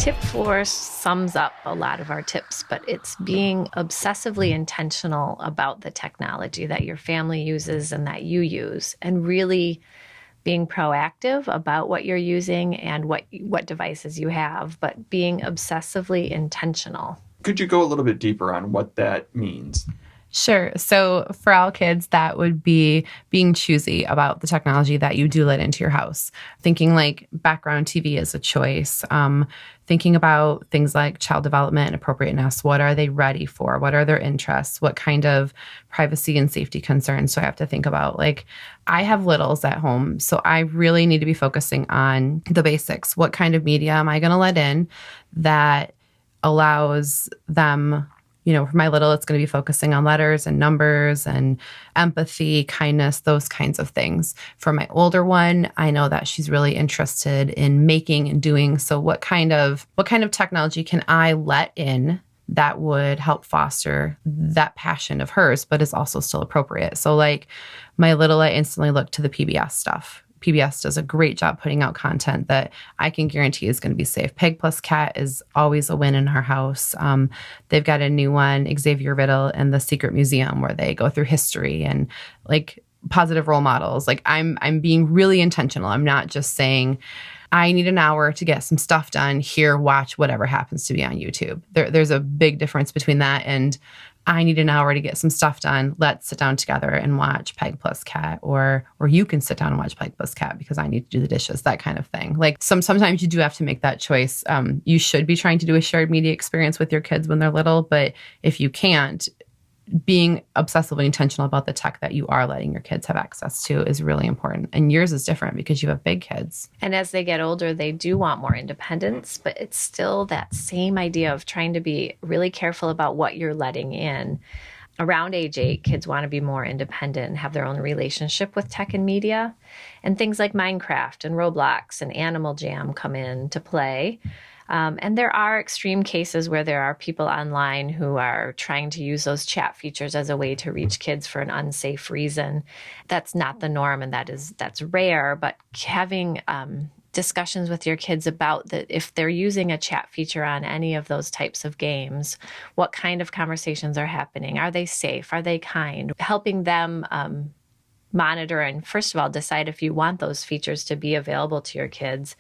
Tip 4 sums up a lot of our tips, but it's being obsessively intentional about the technology that your family uses and that you use, and really being proactive about what you're using and what devices you have, but being obsessively intentional. Could you go a little bit deeper on what that means? Sure. So for all kids, that would be being choosy about the technology that you do let into your house. Thinking like background TV is a choice. Thinking about things like child development and appropriateness. What are they ready for? What are their interests? What kind of privacy and safety concerns do I have to think about? Like, I have littles at home, so I really need to be focusing on the basics. What kind of media am I going to let in that allows them, for my little, it's going to be focusing on letters and numbers and empathy, kindness, those kinds of things. For my older one, I know that she's really interested in making and doing. So what kind of technology can I let in that would help foster that passion of hers, but is also still appropriate? So like my little, I instantly look to the PBS stuff. PBS does a great job putting out content that I can guarantee is going to be safe. Peg Plus Cat is always a win in our house. They've got a new one, Xavier Riddle and the Secret Museum, where they go through history and like positive role models. Like I'm being really intentional. I'm not just saying, I need an hour to get some stuff done. Here, watch whatever happens to be on YouTube. There's a big difference between that and I need an hour to get some stuff done. Let's sit down together and watch Peg Plus Cat, or you can sit down and watch Peg Plus Cat because I need to do the dishes, that kind of thing. Like sometimes you do have to make that choice. You should be trying to do a shared media experience with your kids when they're little, but if you can't, being obsessively intentional about the tech that you are letting your kids have access to is really important. And yours is different because you have big kids. And as they get older, they do want more independence, but it's still that same idea of trying to be really careful about what you're letting in. Around age 8, kids want to be more independent and have their own relationship with tech and media. And things like Minecraft and Roblox and Animal Jam come in to play. And there are extreme cases where there are people online who are trying to use those chat features as a way to reach kids for an unsafe reason. That's not the norm, and that's rare. But having discussions with your kids about that, if they're using a chat feature on any of those types of games, what kind of conversations are happening? Are they safe? Are they kind? Helping them monitor and, first of all, decide if you want those features to be available to your kids,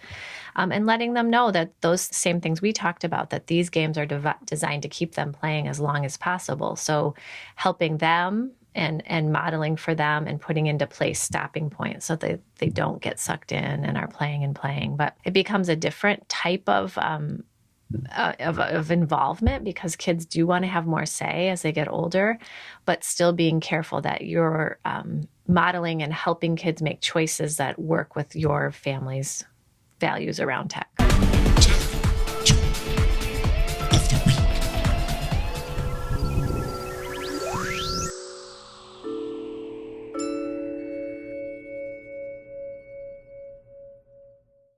and letting them know that those same things we talked about, that these games are designed to keep them playing as long as possible. So helping them and modeling for them and putting into place stopping points so that they don't get sucked in and are playing and playing. But it becomes a different type of involvement because kids do want to have more say as they get older, but still being careful that you're modeling and helping kids make choices that work with your family's values around tech.